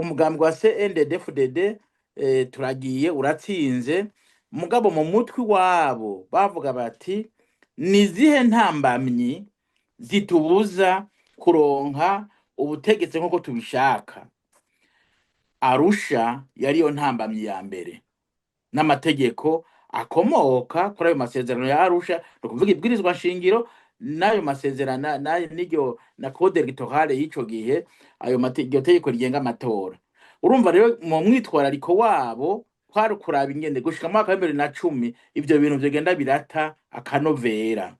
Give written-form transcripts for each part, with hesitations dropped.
umugambi wa CNDD-FDD turagiye uratsinze, mugabo mu mutwe wabo bavuga bati nizihe ntambamyi zitubuza kuronka ubutegetsi nk'uko tubishaka. Arusha yariyo ntambamyi ya mbere, n'amategeko akomoka kuri ayo masezerano ya Arusha, no kuvuga ibwirizwa shingiro n'ayo masezerano n'iryo na code electorale y'ico gihe, ayo tegeko rigenga amatora. Urumva rero mu mwitwarariko wabo kwari kuraba ingene gushika mu mwaka wa 2010 ivyo bintu vyogenda birata akanovera.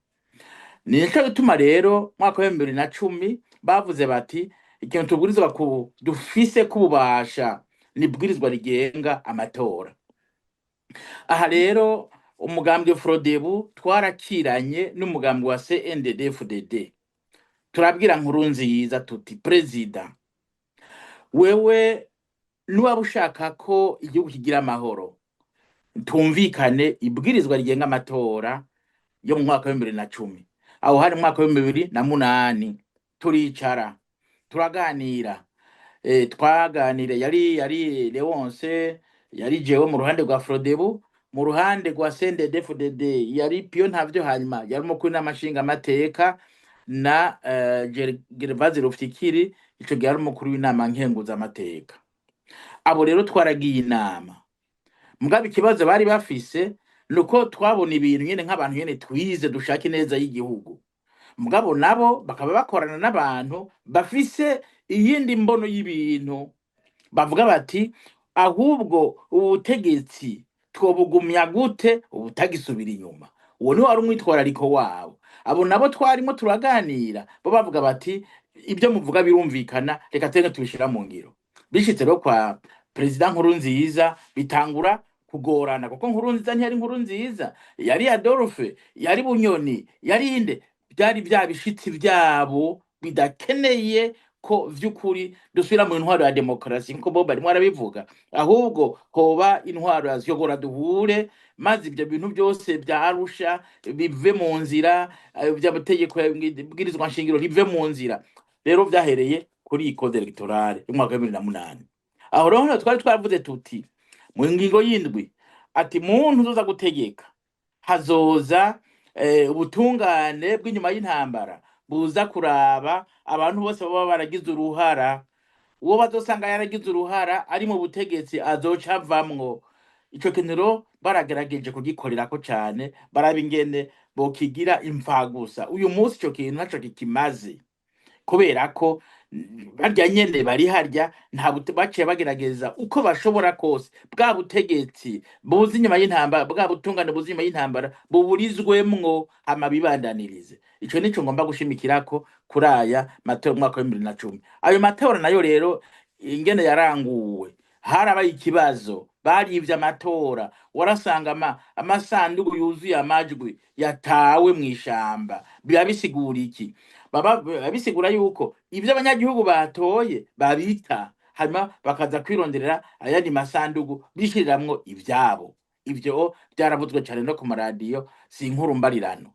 Nico gituma rero mwaka wa 2010 bavuze bati ikintu tubwirizwa dufise kububasha nibwirizwa rigenga amatora. Aha rero umugambi wa Frodebu twarakiranye n'umugambi wa CNDD-FDD, turabwira Nkurunziza tuti Perezida, wewe niwaba ushaka ko igihugu kigira amahoro, tumvikane ibwirizwa rigenga amatora yo mu mwaka wa 2010. Aho hari mu mwaka wa 2008 turicara turaganira, twaganire yari Leonce, yari jewe mu ruhande rwa Frodebu, mu ruhande rwa CNDD-FDD yari Pio Ntavyo, hanyuma yari umukuru n'amashinga amateka na Gervase Rufyikiri, ico gihe yari umukuru w'inama nkenguza amateka. Abo rero twaragiye inama, mugabe ikibazo bari bafise nuko twabona ibintu nyene nk'abantu nyene twize dushaka neza y'igihugu, mugabo nabo bakaba bakorana n'abantu bafise iyindi mbono y'ibintu, bavuga bati ahubwo ubutegetsi twobugumya gute ubutagisubira inyuma. Uwo ni wari umwitwarariko wabo. Abo nabo twarimo turaganira, bo bavuga bati ibyo muvuga birumvikana, reka twenge tubishira mu ngiro. Bishitse rero kwa President Nkurunziza bitangura kugorana, kuko Nkurunziza ntiyari Nkurunziza, yari Adolphe, yari Bunyoni, yari inde, byari bishitsi byabo bidakeneye ko vy'ukuri dusubira mu intwaro ya demokrasi nko bo bari mwarabivuga, ahubwo hoba intwaro yaziyogora duhure, maze ibyo bintu byose bya Arusha bive mu nzira, by'amategeko y'ibwirizwa nshingiro rive mu nzira. Rero vyahereye kuri iyi code electorale mu mwaka wa 2008. Aho rero twari twavuze tuti mu ngingo y'indwi ati muntu uzoza gutegeka hazoza ubutungane bw'inyuma y'intambara buza kuraba abantu bose baba baragize uruhara, uwo bazosanga yaragize uruhara ari mu butegetsi azoca avamwo. Ico kintu baragerageje kugikorerako cane, baraba ingene bokigira imfagusa. Uyu munsi ico kintu ntaco kikimaze, kubera ko barya nyene bari harya nta baciye bagerageza uko bashobora kose bwa butegetsi buzi inyuma y'intambara, bwa butungane buzi inyuma y'intambara buburizwemwo hama bibandanirize. Ico nico ngomba gushimikirako kuri aya matora mu mwaka wa 2010. Ayo matora nayo rero ingene yaranguwe, harabaye ikibazo, barivye amatora, warasanga amasanduku yuzuye amajwi yatawe mw'ishamba. Biba bisigura iki? Baba bisigura yuko ivyo abanyagihugu batoye babita, hanyuma bakaza kwironderera ayandi masanduku bishiriramwo ivyabo. Ivyo byaravuzwe cyane no ku maradiyo, si inkuru mbarirano.